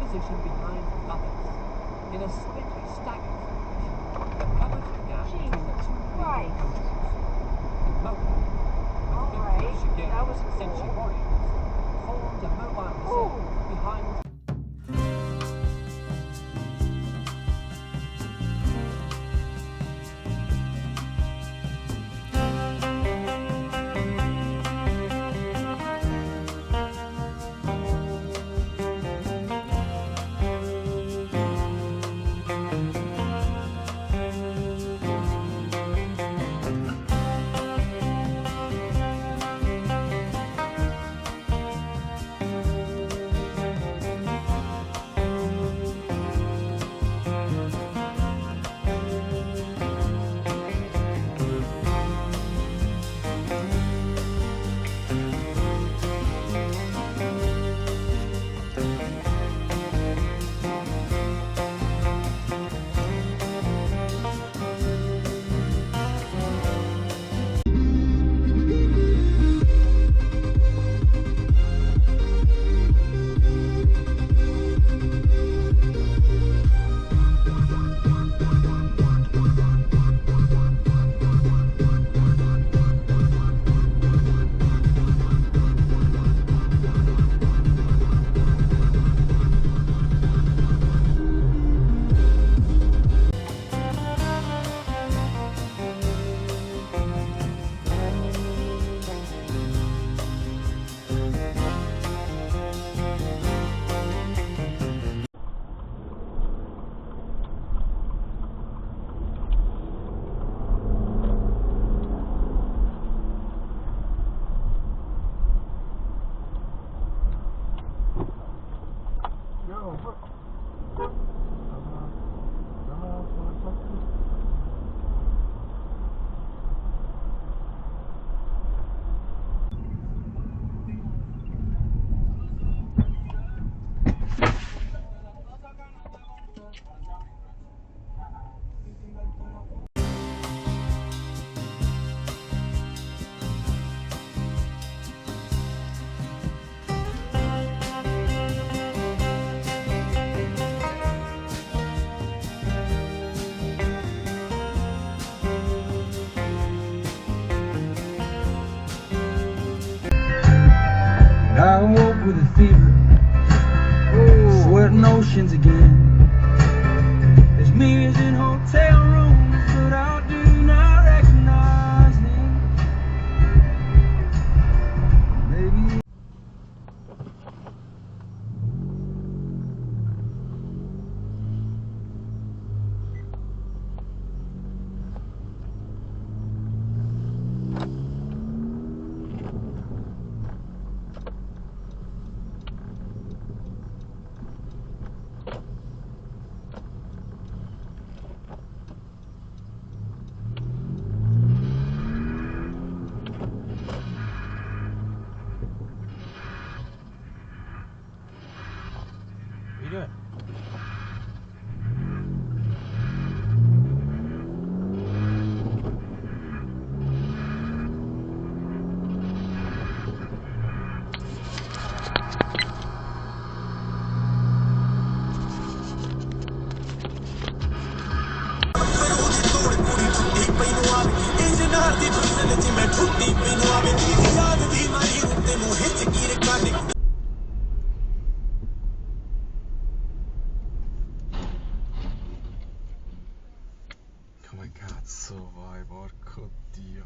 position behind others. In a slightly staggered formation, the covered gap between the two leading coaches. Mobile, with victory again, that was cool. Senshi Warriors, formed a mobile reserve behind. I woke with a fever, sweating oceans again. There's mirrors in hotel rooms, but I do not recognize them. Maybe. What are you doing? Come cazzo vai, porco Dio.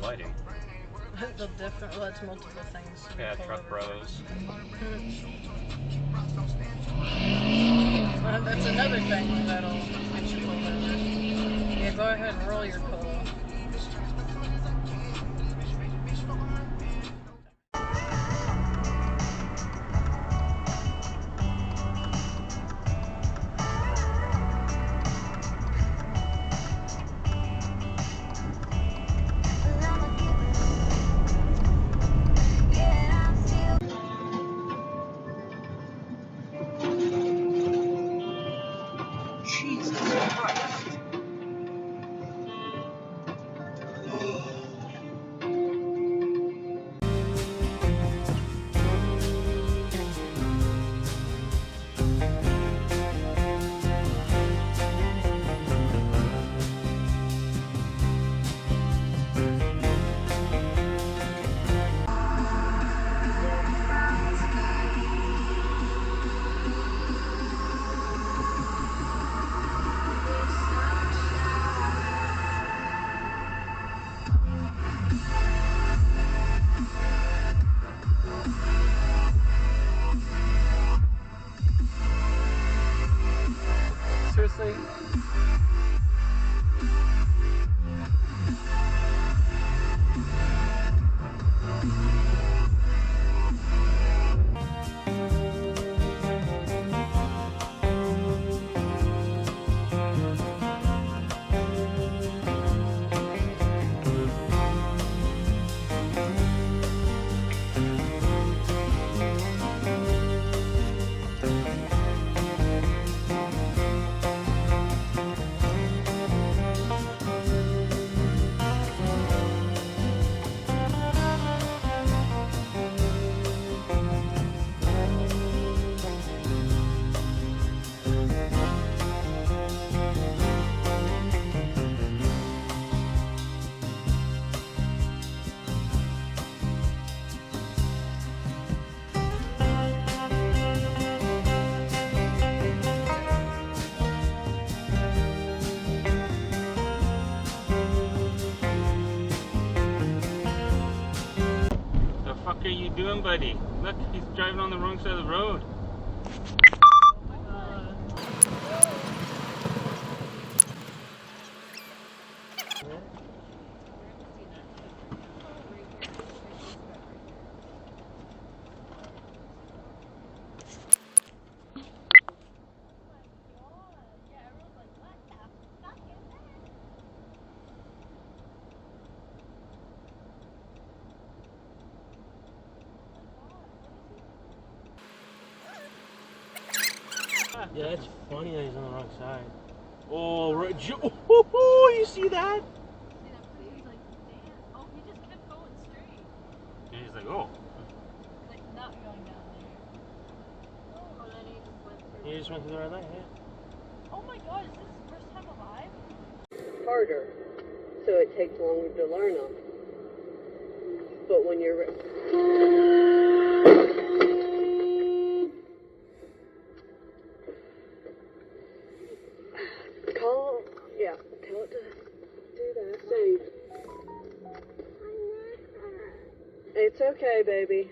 Lighting. The different, well, it's multiple things. Yeah, truck bros. That's another thing that'll get you pulled over. Yeah, go ahead and roll your cola. Jesus Christ. Seriously? What are you doing, buddy? Look, he's driving on the wrong side of the road. Yeah, it's funny that he's on the wrong side. Oh, right. Oh, you see that? He's like, damn. Oh, he just kept going straight. And he's like, oh. Like, not going down there. Oh, and then he just went through. He just went to the red light, yeah. Oh my god, is this his first time alive? Harder, so it takes longer to learn them. But when you're tell it to do that. Safe. It's okay, baby.